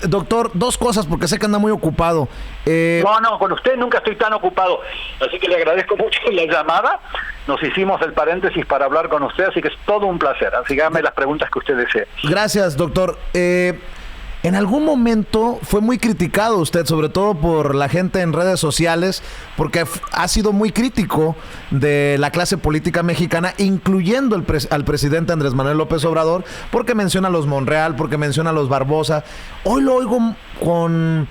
Doctor, dos cosas porque sé que anda muy ocupado. No, con usted nunca estoy tan ocupado, así que le agradezco mucho la llamada. Nos hicimos el paréntesis para hablar con usted, así que es todo un placer. Así que hágame las preguntas que usted desee. Gracias, doctor. En algún momento fue muy criticado usted, sobre todo por la gente en redes sociales, porque ha sido muy crítico de la clase política mexicana, incluyendo al presidente Andrés Manuel López Obrador, porque menciona a los Monreal, porque menciona a los Barbosa. Hoy lo oigo con,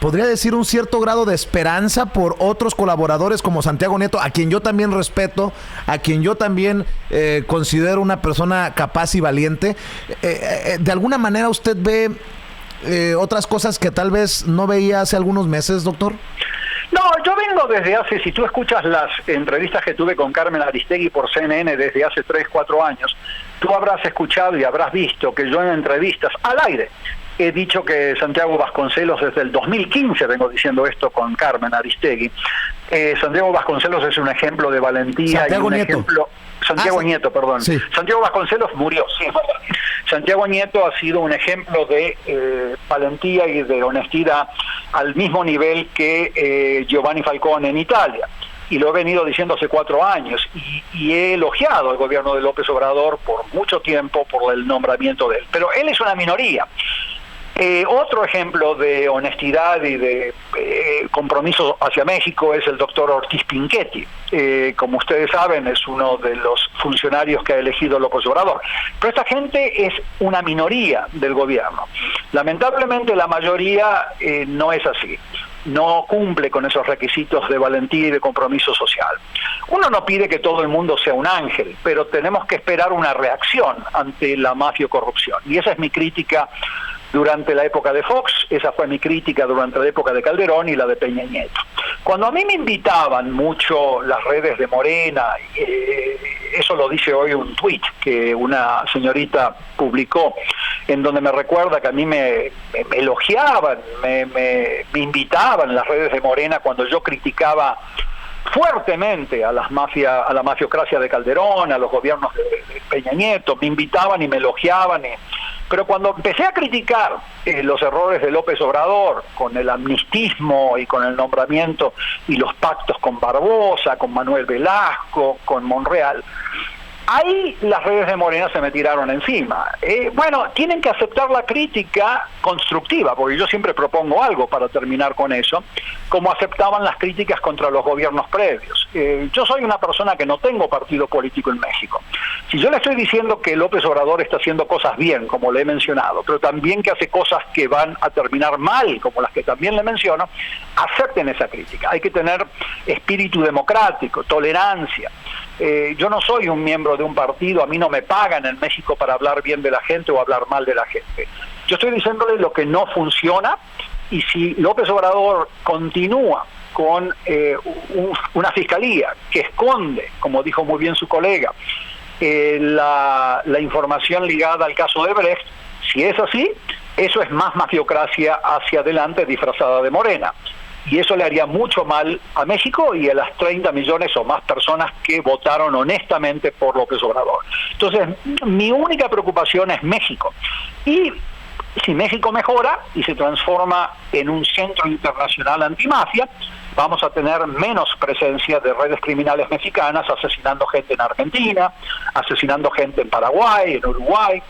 podría decir, un cierto grado de esperanza por otros colaboradores como Santiago Nieto, a quien yo también respeto, a quien yo también considero una persona capaz y valiente. De alguna manera usted ve otras cosas que tal vez no veía hace algunos meses, doctor. No, yo vengo desde hace, si tú escuchas las entrevistas que tuve con Carmen Aristegui por CNN desde hace 3, 4 años, tú habrás escuchado y habrás visto que yo en entrevistas al aire he dicho que Santiago Vasconcelos, desde el 2015 vengo diciendo esto con Carmen Aristegui, Santiago Vasconcelos es un ejemplo de valentía. Santiago y un Nieto. ejemplo... Santiago Nieto, perdón. Sí. Santiago Vasconcelos murió, sí, es verdad. Santiago Nieto ha sido un ejemplo de valentía y de honestidad al mismo nivel que Giovanni Falcone en Italia. Y lo he venido diciendo hace 4 años, y he elogiado al gobierno de López Obrador por mucho tiempo por el nombramiento de él. Pero él es una minoría. Otro ejemplo de honestidad y de compromiso hacia México es el doctor Ortiz Pinchetti. Como ustedes saben, es uno de los funcionarios que ha elegido López Obrador. Pero esta gente es una minoría del gobierno. Lamentablemente la mayoría no es así. No cumple con esos requisitos de valentía y de compromiso social. Uno no pide que todo el mundo sea un ángel, pero tenemos que esperar una reacción ante la mafio-corrupción. Y esa es mi crítica durante la época de Fox, esa fue mi crítica durante la época de Calderón y la de Peña Nieto. Cuando a mí me invitaban mucho las redes de Morena, eso lo dice hoy un tuit que una señorita publicó, en donde me recuerda que a mí me elogiaban, me invitaban en las redes de Morena cuando yo criticaba fuertemente a la mafiocracia de Calderón, a los gobiernos de Peña Nieto, me invitaban y me elogiaban. Pero cuando empecé a criticar los errores de López Obrador, con el amnistismo y con el nombramiento y los pactos con Barbosa, con Manuel Velasco, con Monreal, ahí las redes de Morena se me tiraron encima. Bueno, tienen que aceptar la crítica constructiva, porque yo siempre propongo algo para terminar con eso, como aceptaban las críticas contra los gobiernos previos. Yo soy una persona que no tengo partido político en México. Si yo le estoy diciendo que López Obrador está haciendo cosas bien, como le he mencionado, pero también que hace cosas que van a terminar mal, como las que también le menciono, acepten esa crítica. Hay que tener espíritu democrático, tolerancia. Yo no soy un miembro de un partido, a mí no me pagan en México para hablar bien de la gente o hablar mal de la gente. Yo estoy diciéndole lo que no funciona, y si López Obrador continúa con una fiscalía que esconde, como dijo muy bien su colega, la información ligada al caso de Brecht, si es así, eso es más mafiocracia hacia adelante disfrazada de Morena. Y eso le haría mucho mal a México y a las 30 millones o más personas que votaron honestamente por López Obrador. Entonces, mi única preocupación es México. Y si México mejora y se transforma en un centro internacional antimafia, vamos a tener menos presencia de redes criminales mexicanas asesinando gente en Argentina, asesinando gente en Paraguay, en Uruguay,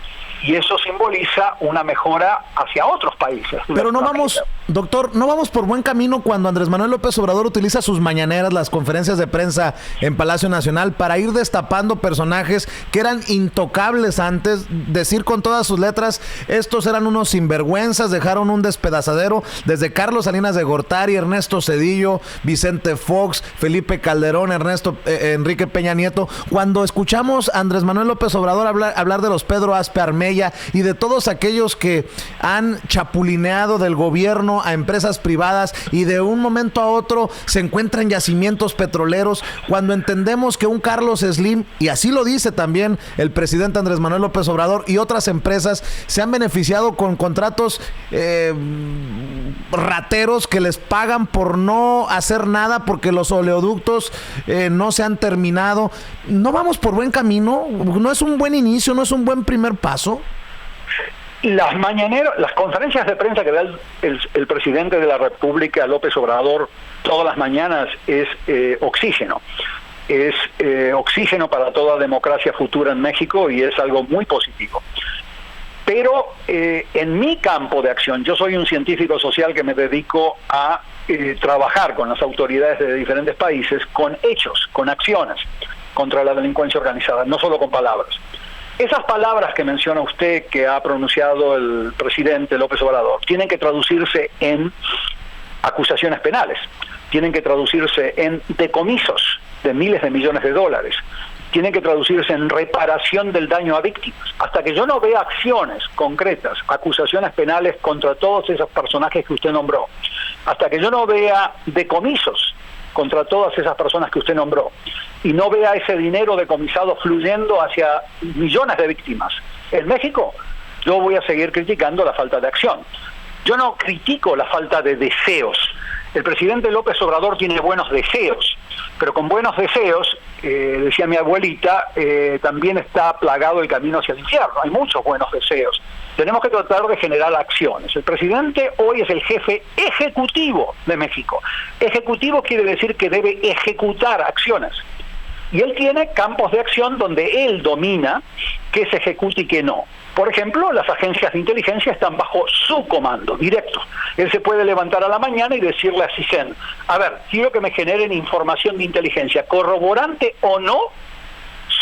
y eso simboliza una mejora hacia otros países. Pero no vamos, doctor, no vamos por buen camino cuando Andrés Manuel López Obrador utiliza sus mañaneras, las conferencias de prensa en Palacio Nacional para ir destapando personajes que eran intocables antes, decir con todas sus letras, estos eran unos sinvergüenzas, dejaron un despedazadero, desde Carlos Salinas de Gortari, Ernesto Zedillo, Vicente Fox, Felipe Calderón, Enrique Peña Nieto. Cuando escuchamos a Andrés Manuel López Obrador hablar de los Pedro Aspe Armella y de todos aquellos que han chapulineado del gobierno a empresas privadas y de un momento a otro se encuentran yacimientos petroleros, cuando entendemos que un Carlos Slim, y así lo dice también el presidente Andrés Manuel López Obrador, y otras empresas se han beneficiado con contratos rateros que les pagan por no hacer nada porque los oleoductos no se han terminado. ¿No vamos por buen camino? ¿No es un buen inicio? ¿No es un buen primer paso? Las mañaneras, las conferencias de prensa que da el presidente de la República, López Obrador, todas las mañanas es oxígeno. Es oxígeno para toda democracia futura en México y es algo muy positivo. Pero en mi campo de acción, yo soy un científico social que me dedico a trabajar con las autoridades de diferentes países con hechos, con acciones contra la delincuencia organizada, no solo con palabras. Esas palabras que menciona usted, que ha pronunciado el presidente López Obrador, tienen que traducirse en acusaciones penales, tienen que traducirse en decomisos de miles de millones de dólares, tienen que traducirse en reparación del daño a víctimas. Hasta que yo no vea acciones concretas, acusaciones penales contra todos esos personajes que usted nombró, hasta que yo no vea decomisos contra todas esas personas que usted nombró, y no vea ese dinero decomisado fluyendo hacia millones de víctimas en México, yo voy a seguir criticando la falta de acción. Yo no critico la falta de deseos. El presidente López Obrador tiene buenos deseos, pero con buenos deseos, decía mi abuelita, también está plagado el camino hacia el infierno. Hay muchos buenos deseos. Tenemos que tratar de generar acciones. El presidente hoy es el jefe ejecutivo de México. Ejecutivo quiere decir que debe ejecutar acciones. Y él tiene campos de acción donde él domina qué se ejecuta y qué no. Por ejemplo, las agencias de inteligencia están bajo su comando directo. Él se puede levantar a la mañana y decirle a CISEN, a ver, quiero que me generen información de inteligencia, corroborante o no,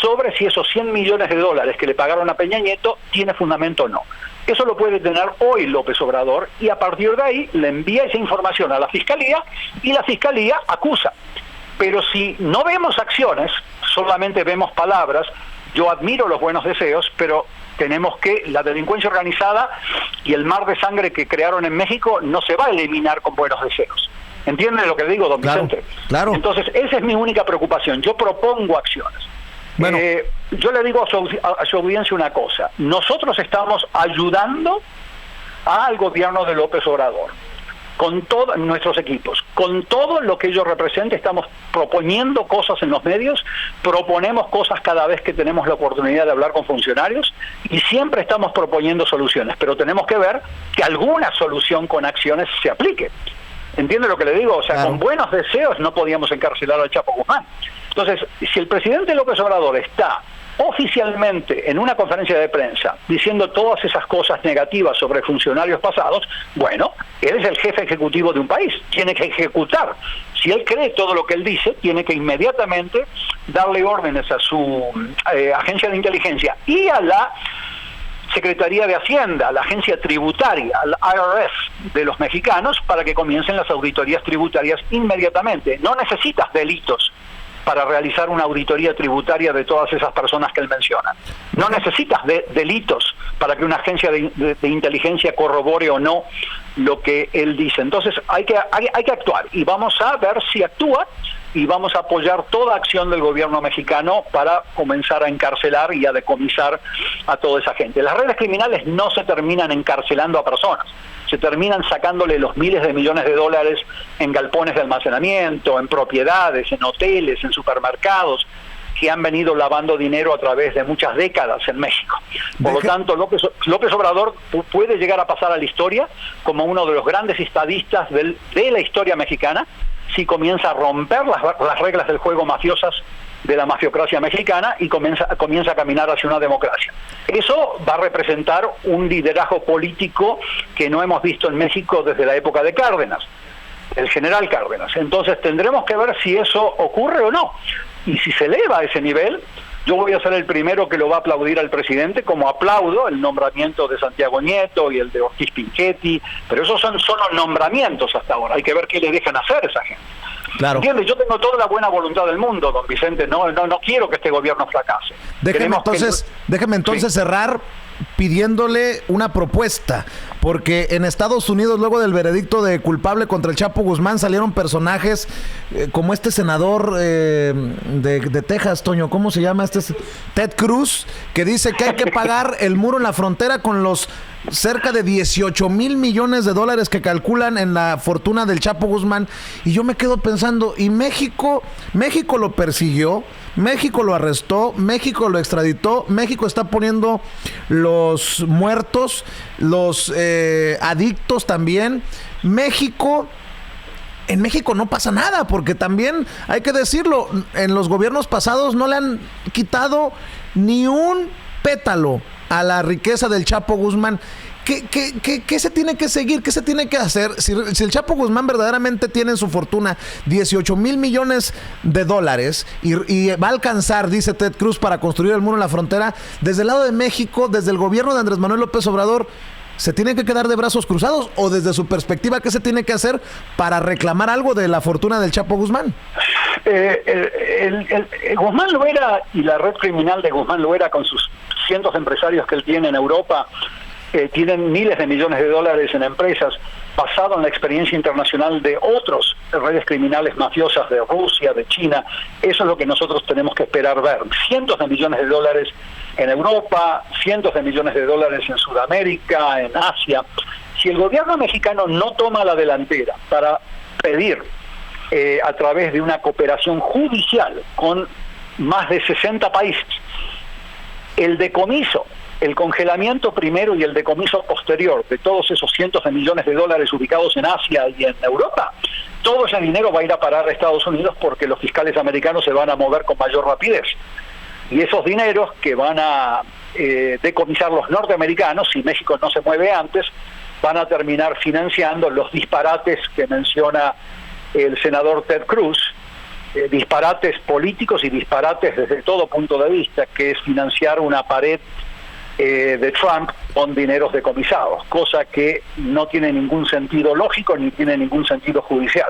sobre si esos 100 millones de dólares que le pagaron a Peña Nieto tiene fundamento o no. Eso lo puede tener hoy López Obrador y a partir de ahí le envía esa información a la Fiscalía y la Fiscalía acusa. Pero si no vemos acciones, solamente vemos palabras, yo admiro los buenos deseos, pero tenemos que, la delincuencia organizada y el mar de sangre que crearon en México no se va a eliminar con buenos deseos. ¿Entiende lo que le digo, don Vicente? Claro. Entonces, esa es mi única preocupación. Yo propongo acciones. Bueno. Yo le digo a su audiencia una cosa. Nosotros estamos ayudando al gobierno de López Obrador, con todos nuestros equipos, con todo lo que ellos representan, estamos proponiendo cosas en los medios, proponemos cosas cada vez que tenemos la oportunidad de hablar con funcionarios y siempre estamos proponiendo soluciones, pero tenemos que ver que alguna solución con acciones se aplique. ¿Entiende lo que le digo? O sea, claro, con buenos deseos no podíamos encarcelar al Chapo Guzmán. Entonces, si el presidente López Obrador está oficialmente en una conferencia de prensa diciendo todas esas cosas negativas sobre funcionarios pasados, bueno, él es el jefe ejecutivo de un país, tiene que ejecutar. Si él cree todo lo que él dice, tiene que inmediatamente darle órdenes a su agencia de inteligencia y a la Secretaría de Hacienda, a la agencia tributaria, al IRS de los mexicanos, para que comiencen las auditorías tributarias inmediatamente. No necesitas delitos para realizar una auditoría tributaria de todas esas personas que él menciona. No necesitas delitos para que una agencia de inteligencia corrobore o no lo que él dice. Entonces hay que actuar y vamos a ver si actúa y vamos a apoyar toda acción del gobierno mexicano para comenzar a encarcelar y a decomisar a toda esa gente. Las redes criminales no se terminan encarcelando a personas, se terminan sacándole los miles de millones de dólares en galpones de almacenamiento, en propiedades, en hoteles, en supermercados, que han venido lavando dinero a través de muchas décadas en México. Por lo tanto, López Obrador puede llegar a pasar a la historia como uno de los grandes estadistas de la historia mexicana si comienza a romper las reglas del juego mafiosas de la mafiocracia mexicana y comienza a caminar hacia una democracia. Eso va a representar un liderazgo político que no hemos visto en México desde la época de Cárdenas, el general Cárdenas. Entonces tendremos que ver si eso ocurre o no. Y si se eleva a ese nivel, yo voy a ser el primero que lo va a aplaudir al presidente, como aplaudo el nombramiento de Santiago Nieto y el de Ortiz Pinchetti, pero esos son solo nombramientos hasta ahora. Hay que ver qué le dejan hacer a esa gente. Claro. ¿Entiendes? Yo tengo toda la buena voluntad del mundo, don Vicente. No quiero que este gobierno fracase. Déjeme entonces cerrar pidiéndole una propuesta, porque en Estados Unidos, luego del veredicto de culpable contra el Chapo Guzmán, salieron personajes como este senador de Texas, Toño, ¿cómo se llama? Ted Cruz, que dice que hay que pagar el muro en la frontera con los cerca de 18 mil millones de dólares que calculan en la fortuna del Chapo Guzmán. Y yo me quedo pensando, ¿y México lo persiguió? México lo arrestó, México lo extraditó, México está poniendo los muertos, los adictos también. En México no pasa nada, porque también hay que decirlo, en los gobiernos pasados no le han quitado ni un pétalo a la riqueza del Chapo Guzmán. ¿Qué se tiene que seguir? ¿Qué se tiene que hacer? Si el Chapo Guzmán verdaderamente tiene en su fortuna 18 mil millones de dólares y va a alcanzar, dice Ted Cruz, para construir el muro en la frontera, desde el lado de México, desde el gobierno de Andrés Manuel López Obrador, ¿se tiene que quedar de brazos cruzados? ¿O desde su perspectiva, qué se tiene que hacer para reclamar algo de la fortuna del Chapo Guzmán? Guzmán Loera y la red criminal de Guzmán Loera, con sus cientos de empresarios que él tiene en Europa, tienen miles de millones de dólares en empresas, basado en la experiencia internacional de otros redes criminales mafiosas de Rusia, de China. Eso es lo que nosotros tenemos que esperar ver. Cientos de millones de dólares en Europa, cientos de millones de dólares en Sudamérica, en Asia. Si el gobierno mexicano no toma la delantera para pedir a través de una cooperación judicial con más de 60 países, el decomiso, el congelamiento primero y el decomiso posterior de todos esos cientos de millones de dólares ubicados en Asia y en Europa, todo ese dinero va a ir a parar a Estados Unidos, porque los fiscales americanos se van a mover con mayor rapidez. Y esos dineros que van a decomisar los norteamericanos, si México no se mueve antes, van a terminar financiando los disparates que menciona el senador Ted Cruz, disparates políticos y disparates desde todo punto de vista, que es financiar una pared de Trump con dineros decomisados, cosa que no tiene ningún sentido lógico ni tiene ningún sentido judicial.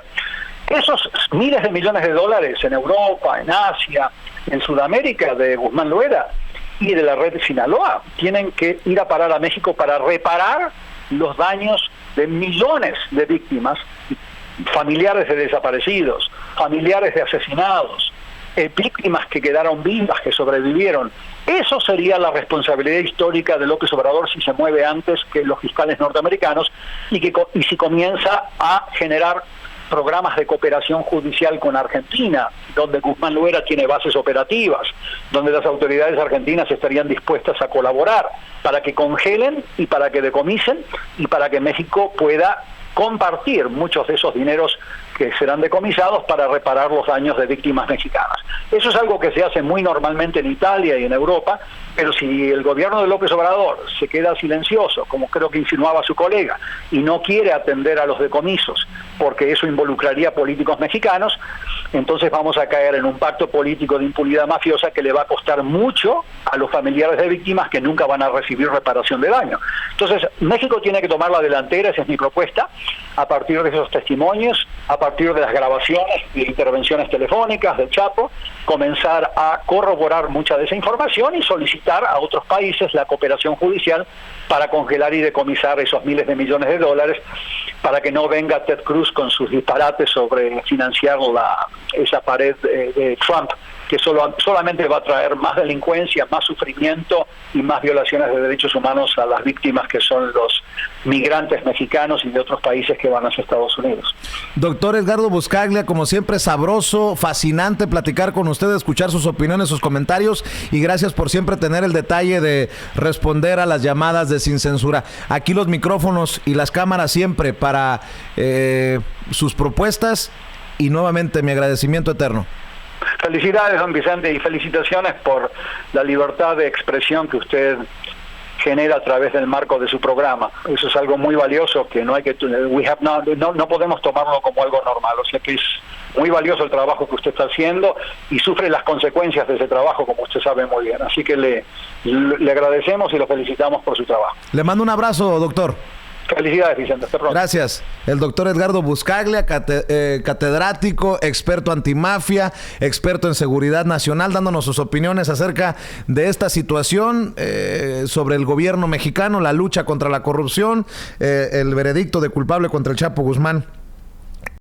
Esos miles de millones de dólares en Europa, en Asia, en Sudamérica de Guzmán Loera y de la red de Sinaloa tienen que ir a parar a México para reparar los daños de millones de víctimas, familiares de desaparecidos, familiares de asesinados, víctimas que quedaron vivas, que sobrevivieron. Eso sería la responsabilidad histórica de López Obrador si se mueve antes que los fiscales norteamericanos y si comienza a generar programas de cooperación judicial con Argentina, donde Guzmán Loera tiene bases operativas, donde las autoridades argentinas estarían dispuestas a colaborar para que congelen y para que decomisen y para que México pueda compartir muchos de esos dineros que serán decomisados para reparar los daños de víctimas mexicanas. Eso es algo que se hace muy normalmente en Italia y en Europa, pero si el gobierno de López Obrador se queda silencioso, como creo que insinuaba su colega, y no quiere atender a los decomisos, porque eso involucraría políticos mexicanos, entonces vamos a caer en un pacto político de impunidad mafiosa que le va a costar mucho a los familiares de víctimas, que nunca van a recibir reparación de daño. Entonces, México tiene que tomar la delantera, esa es mi propuesta, a partir de esos testimonios, a partir de las grabaciones y intervenciones telefónicas del Chapo, comenzar a corroborar mucha de esa información y solicitar a otros países la cooperación judicial para congelar y decomisar esos miles de millones de dólares, para que no venga Ted Cruz con sus disparates sobre financiar esa pared de Trump, que solamente va a traer más delincuencia, más sufrimiento y más violaciones de derechos humanos a las víctimas, que son los migrantes mexicanos y de otros países que van hacia Estados Unidos. Doctor Edgardo Buscaglia, como siempre, sabroso, fascinante platicar con usted, escuchar sus opiniones, sus comentarios, y gracias por siempre tener el detalle de responder a las llamadas de Sin Censura. Aquí los micrófonos y las cámaras siempre para sus propuestas, y nuevamente mi agradecimiento eterno. Felicidades, don Vicente, y felicitaciones por la libertad de expresión que usted genera a través del marco de su programa. Eso es algo muy valioso que no podemos tomarlo como algo normal. O sea que es muy valioso el trabajo que usted está haciendo y sufre las consecuencias de ese trabajo, como usted sabe muy bien. Así que le agradecemos y lo felicitamos por su trabajo. Le mando un abrazo, doctor. Felicidades, Vicente. Hasta pronto. Gracias. El doctor Edgardo Buscaglia, catedrático, experto antimafia, experto en seguridad nacional, dándonos sus opiniones acerca de esta situación sobre el gobierno mexicano, la lucha contra la corrupción, el veredicto de culpable contra el Chapo Guzmán.